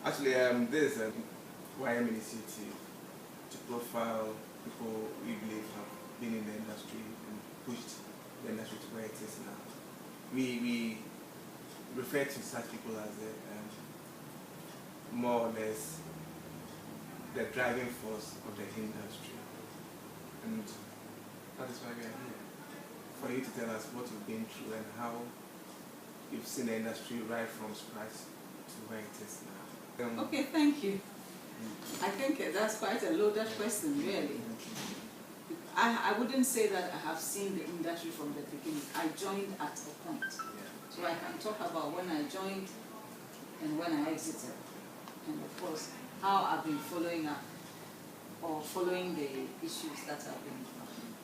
Actually, this is a WAIMM initiative to profile people we believe have been in the industry and pushed the industry to where it is now. We refer to such people as more or less the driving force of the industry, and that is why we are here, for you to tell us what you've been through and how you've seen the industry right from scratch to where it is now. Okay, thank you. I think that's quite a loaded question, really. I wouldn't say that I have seen the industry from the beginning. I joined at a point. So I can talk about when I joined and when I exited. And of course, how I've been following up or following the issues that have been happening.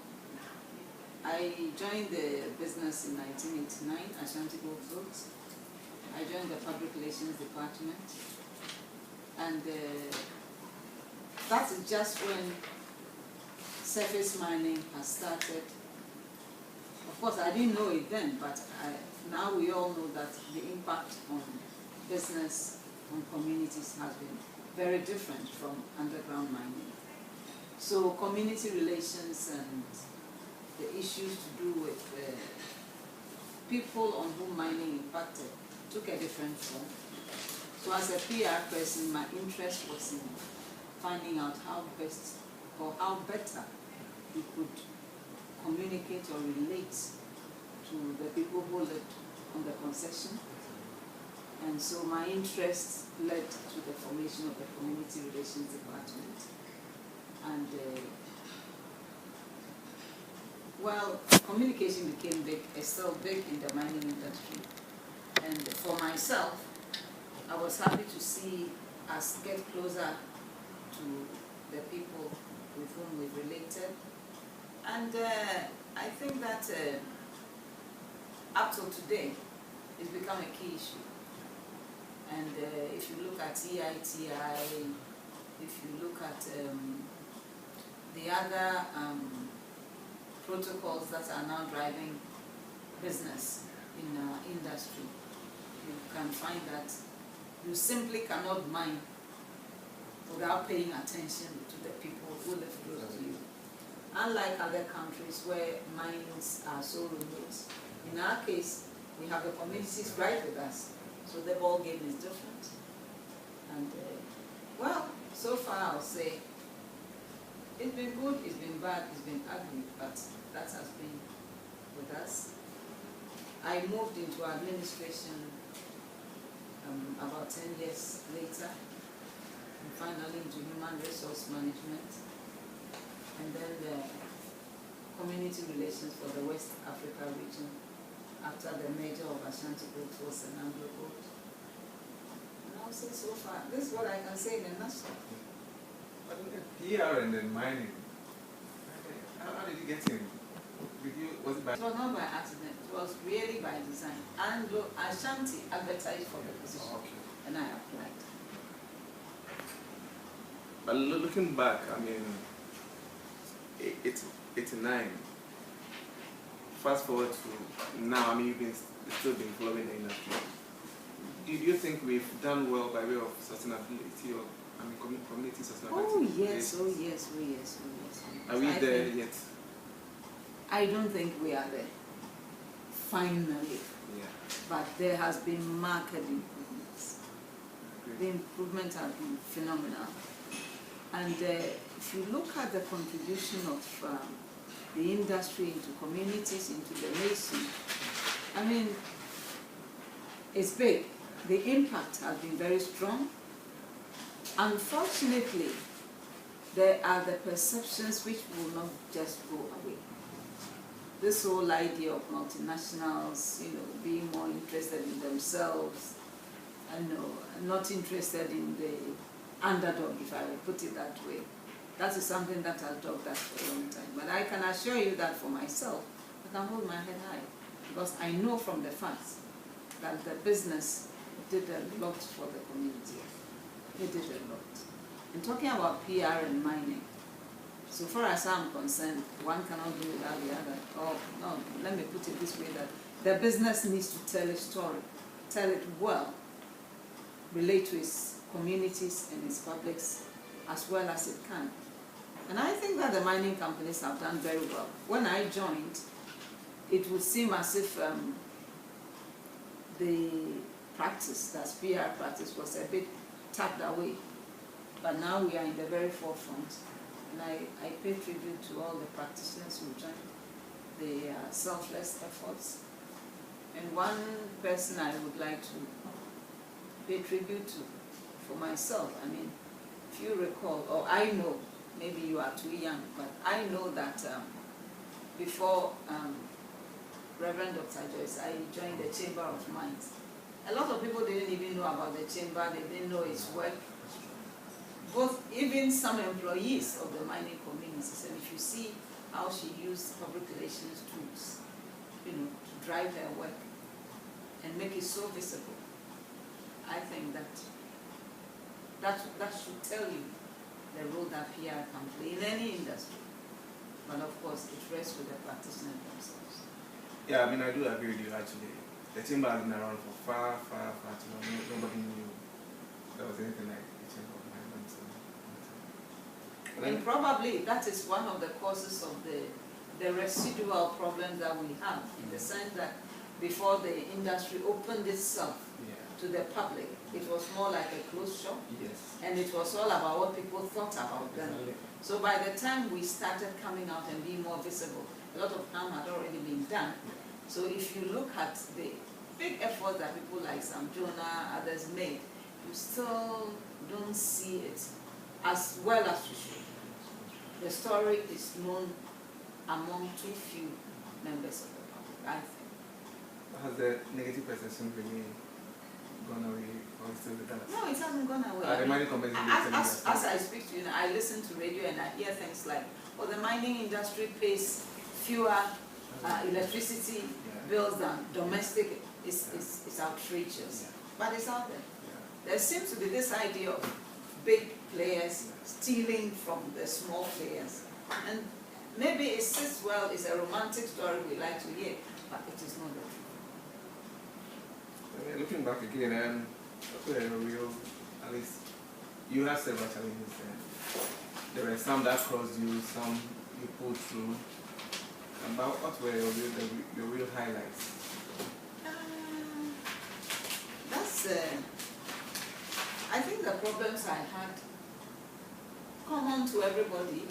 I joined the business in 1989 at Ashanti Goldfields. I joined the Public Relations Department. And that is just when surface mining has started. Of course, I didn't know it then, but now we all know that the impact on business, on communities has been very different from underground mining. So community relations and the issues to do with people on whom mining impacted took a different form. So as a PR person, my interest was in finding out how best or how better we could communicate or relate to the people who lived on the concession. And so my interest led to the formation of the Community Relations Department. And well, communication became big, it's still big in the mining industry. And for myself, I was happy to see us get closer to the people with whom we related. And I think that up till today, it's become a key issue. And if you look at EITI, if you look at the other protocols that are now driving business in our industry, you can find that you simply cannot mine without paying attention to the people who live close to you. Unlike other countries where mines are so remote, in our case, we have the communities right with us, so the ball game is different. And well, so far I'll say it's been good, it's been bad, it's been ugly, but that has been with us. I moved into administration about 10 years later, and finally into human resource management, and then the community relations for the West Africa region after the merger of Ashanti Goldfields and Anglo Gold. And I'll say so far, this is what I can say in a nutshell. But PR and then mining, how did you get in? Was it by? It was not by accident, it was really by design. Anglo Ashanti advertised for the position, and I applied. But looking back, I mean, it's 89. Fast forward to now, I mean, you've still been following the industry. Do you think we've done well by way of sustainability or community sustainability? Oh yes, oh yes, oh yes, oh yes. Are we there yet? I don't think we are there. Finally. Yeah. But there has been marked improvements. The improvements have been phenomenal. And if you look at the contribution of the industry into communities, into the nation, I mean, it's big. The impact has been very strong. Unfortunately, there are the perceptions which will not just go away. This whole idea of multinationals, being more interested in themselves, not interested in the underdog, if I will put it that way. That is something that has dogged us for a long time. But I can assure you that for myself, I can hold my head high, because I know from the facts that the business did a lot for the community. It did a lot. And talking about PR and mining, so far as I'm concerned, one cannot do without the other. Oh, no, let me put it this way, that the business needs to tell a story, tell it well, relate to its communities and its publics as well as it can. And I think that the mining companies have done very well. When I joined, it would seem as if the practice, that's PR practice, was a bit tapped away. But now we are in the very forefront. And I pay tribute to all the practitioners who joined the selfless efforts. And one person I would like to pay tribute to for myself, I mean, if you recall, or I know, maybe you are too young, but I know that before Reverend Dr. Joyce, I joined the Chamber of Mines. A lot of people didn't even know about the chamber, they didn't know its work. Both, even some employees of the mining communities, and if you see how she used public relations tools, you know, to drive her work and make it so visible, I think that should tell you the role that PR can play in any industry. But of course, it rests with the practitioners themselves. Yeah, I mean, I do agree with you actually. The chamber has been around for far too long. Nobody knew there was anything like the chamber of mines. And probably that is one of the causes of the residual problems that we have, in the sense that before the industry opened itself to the public, it was more like a closed shop. Yes. And it was all about what people thought about them. So by the time we started coming out and being more visible, a lot of harm had already been done. So if you look at the big effort that people like Sam Jonah, others made, you still don't see it as well as you should. The story is known among too few members of the public, I think. Has the negative perception really gone away, or still with that? No, it hasn't gone away. The mining companies as I speak to you, I listen to radio and I hear things like, well, the mining industry pays fewer electricity bills than domestic. It's outrageous. But it's out there. There seems to be this idea of big players stealing from the small players. And maybe it sits well, it's a romantic story we like to hear, but it is not the truth. Looking back again, at least you have several challenges there. There were some that crossed you, some you pulled through. But what were your real highlights? I think the problems I had common to everybody.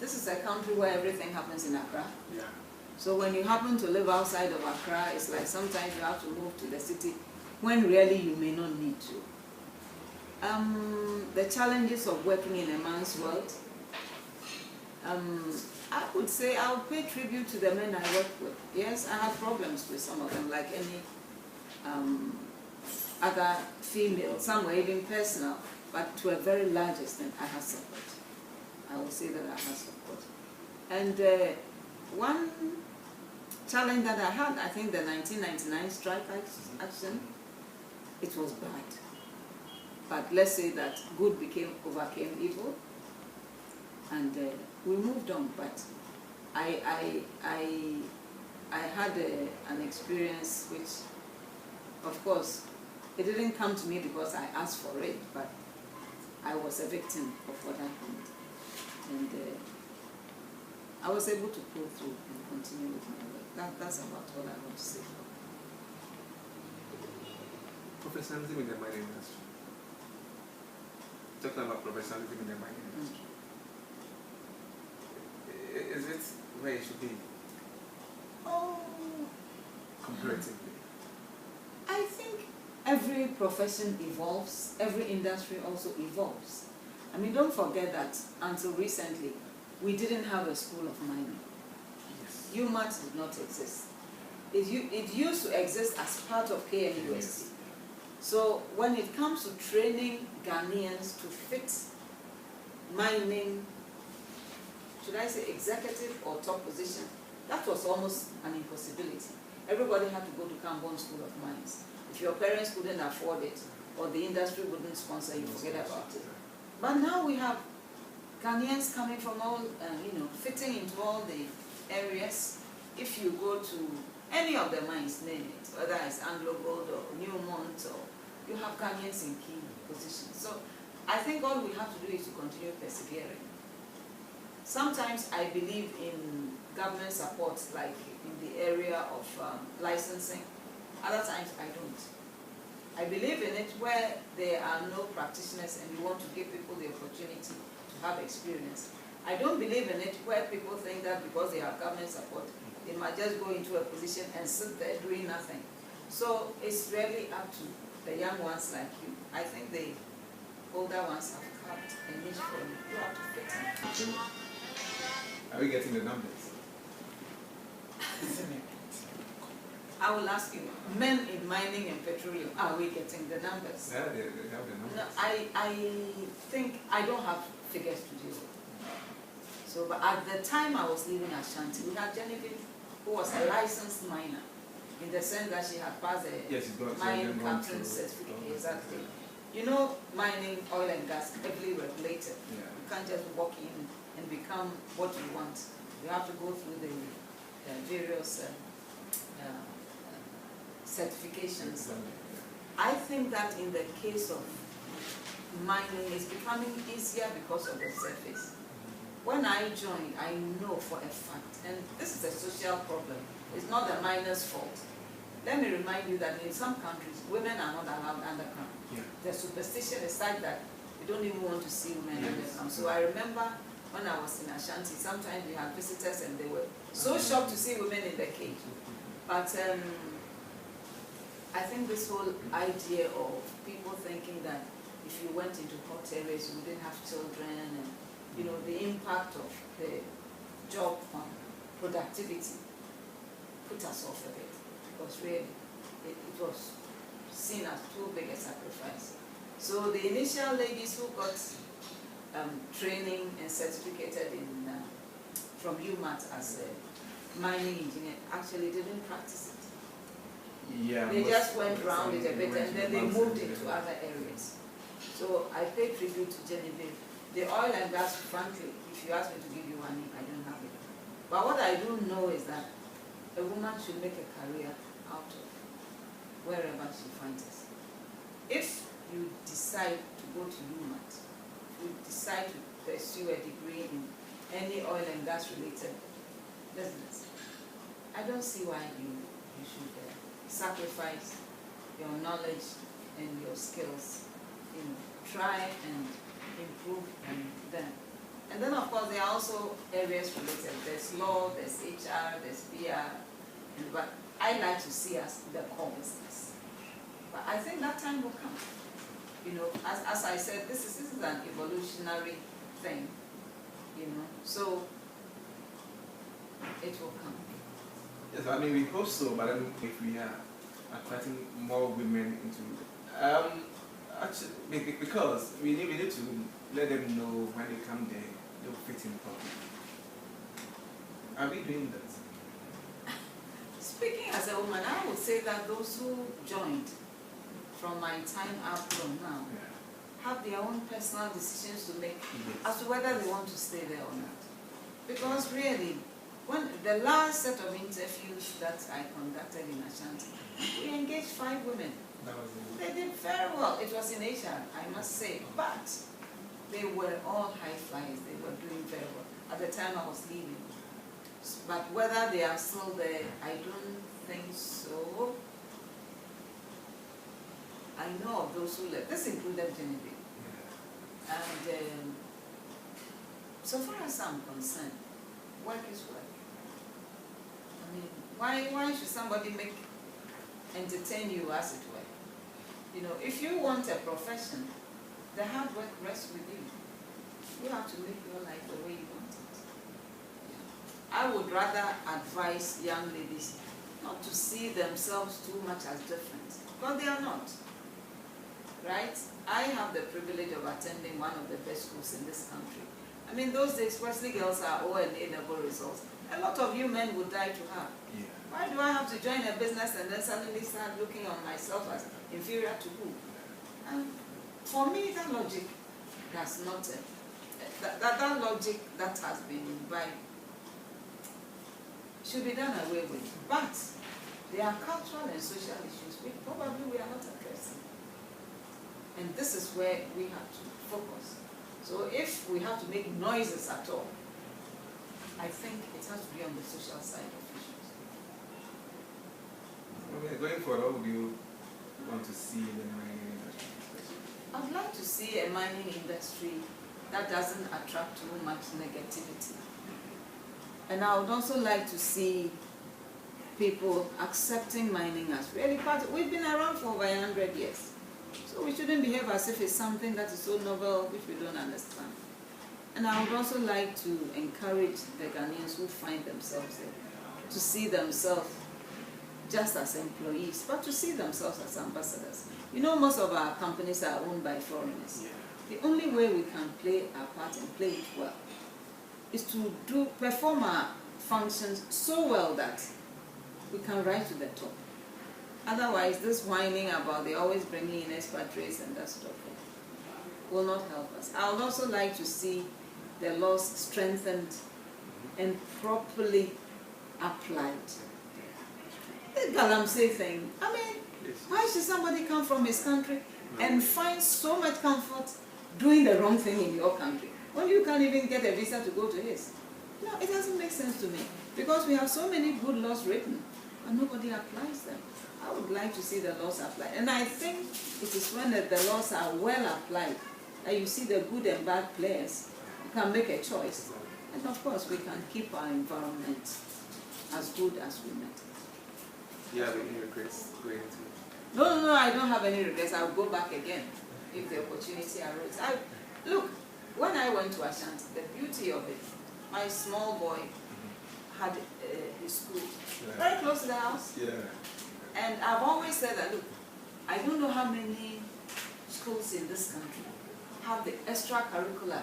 This is a country where everything happens in Accra. Yeah. So when you happen to live outside of Accra, it's like sometimes you have to move to the city when really you may not need to. The challenges of working in a man's world. I would say I would pay tribute to the men I work with. Yes, I have problems with some of them, like any other female. Some were even personal, but to a very large extent, I have support. I will say that I have support. And one challenge that I had, I think the 1999 strike action, it was bad. But let's say that good overcame evil, and we moved on. But I had an experience which, of course, it didn't come to me because I asked for it, but I was a victim of what happened. And I was able to pull through and continue with my work. That's about all I want to say. Professionalism in the mining industry. Talking about professionalism in the mining industry. Is it where it should be? Oh, comparatively. I think every profession evolves, every industry also evolves. I mean, don't forget that until recently, we didn't have a school of mining. Yes. UMAT did not exist. It used to exist as part of KNUST. Yes. So when it comes to training Ghanaians to fix mining, should I say executive or top position, that was almost an impossibility. Everybody had to go to Cambon School of Mines. If your parents couldn't afford it, or the industry wouldn't sponsor you, forget about it. But now we have Ghanaians coming from all, fitting into all the areas. If you go to any of the mines, name it, whether it's Anglo Gold or Newmont, or you have have Ghanaians in key positions. So I think all we have to do is to continue persevering. Sometimes I believe in government support, like in the area of licensing. Other times I don't. I believe in it where there are no practitioners and you want to give people the opportunity to have experience. I don't believe in it where people think that because they have government support, they might just go into a position and sit there doing nothing. So it's really up to the young ones like you. I think the older ones have carved a niche for you. You have to fit in. Are we getting the numbers? I will ask you, men in mining and petroleum, are we getting the numbers? Yeah, they have the numbers. No, I think I don't have figures to deal with. So, but at the time I was living at Ashanti, we had Genevieve, who was a licensed miner, in the sense that she had passed a mining captain certificate. Exactly. You know, mining, oil and gas, heavily regulated. Yeah. You can't just walk in and become what you want. You have to go through the various certifications. I think that in the case of mining, it's becoming easier because of the surface. When I joined, I know for a fact, and this is a social problem, it's not the miner's fault. Let me remind you that in some countries, women are not allowed underground. Yeah. The superstition is such that we don't even want to see women underground. So I remember when I was in Ashanti, sometimes we had visitors and they were so shocked to see women in the cage. But I think this whole idea of people thinking that if you went into hot areas, you wouldn't have children, and you know, the impact of the job on productivity put us off a bit, because really it was seen as too big a sacrifice. So the initial ladies who got training and certificated in from UMAT as a mining engineer actually didn't practice it. Yeah, they just went around it a bit and then they moved into other areas. So I pay tribute to Genevieve. The oil and gas, frankly, if you ask me to give you money, I don't have it. But what I do know is that a woman should make a career out of wherever she finds it. If you decide to go to UMAT, if you decide to pursue a degree in any oil and gas related business, I don't see why you should sacrifice your knowledge and your skills. You know, try and improve them. And then of course there are also areas related. There's law, there's HR, there's PR, but I like to see as the core business. But I think that time will come. You know, as I said, this is an evolutionary thing. You know, so it will come. Yes, I mean we hope so, but then if we are attracting more women into actually, because we need to let them know when they come there, they'll fit in properly. Are we doing that? Speaking as a woman, I would say that those who joined from my time up from now have their own personal decisions to make as to whether they want to stay there or not. Because really, when the last set of interviews that I conducted in Ashanti, we engaged 5 women. They did very well. It was in Asia, I must say, but they were all high flyers. They were doing very well. At the time I was leaving. But whether they are still there, I don't think so. I know of those who left. This included Genevieve. And so far as I'm concerned, work is work. I mean, why should somebody entertain you as it were? You know, if you want a profession, the hard work rests with you. You have to make your life the way you want it. I would rather advise young ladies not to see themselves too much as different, because they are not. Right? I have the privilege of attending one of the best schools in this country. I mean, those days, Wesley girls are O and A-level results. A lot of you men would die to have. Yeah. Why do I have to join a business and then suddenly start looking on myself as inferior to who? And for me, that logic does not, that logic that has been imbibed should be done away with. But there are cultural and social issues which probably we are not addressing. And this is where we have to focus. So if we have to make noises at all, I think it has to be on the social side of issues. Okay, going forward, what would you want to see in the mining industry? I'd like to see a mining industry that doesn't attract too much negativity. And I would also like to see people accepting mining as really part. We've been around for over 100 years. So we shouldn't behave as if it's something that is so novel which we don't understand. And I would also like to encourage the Ghanaians who find themselves there to see themselves just as employees, but to see themselves as ambassadors. You know, most of our companies are owned by foreigners. Yeah. The only way we can play our part and play it well is to perform our functions so well that we can rise to the top. Otherwise, this whining about they always bringing in expatriates and that sort of thing will not help us. I would also like to see the laws strengthened and properly applied. The Galamsey thing, I mean, why should somebody come from his country and find so much comfort doing the wrong thing in your country when you can't even get a visa to go to his? No, it doesn't make sense to me because we have so many good laws written and nobody applies them. I would like to see the laws applied. And I think it is when the laws are well applied that you see the good and bad players. You can make a choice. And of course, we can keep our environment as good as we met. Do you have any regrets going into it? No, I don't have any regrets. I'll go back again if the opportunity arose. Look, when I went to Ashanti, the beauty of it, my small boy had a school very close to the house. Yeah. And I've always said that, look, I don't know how many schools in this country have the extracurricular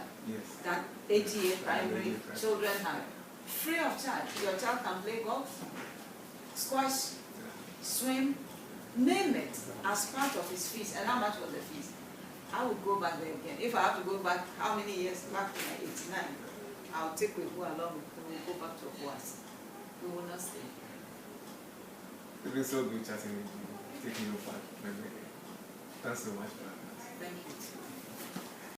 that AGA primary children have. Free of charge. Your child can play golf, squash, swim, name it, as part of his fees. And how much was the fees? I would go back there again. If I have to go back, how many years? Back to 89. I'll take with who along with who, we'll go back to Obuasi. We will not stay. It's been so good chatting with you, taking your part. Thanks so much for that. Thank you.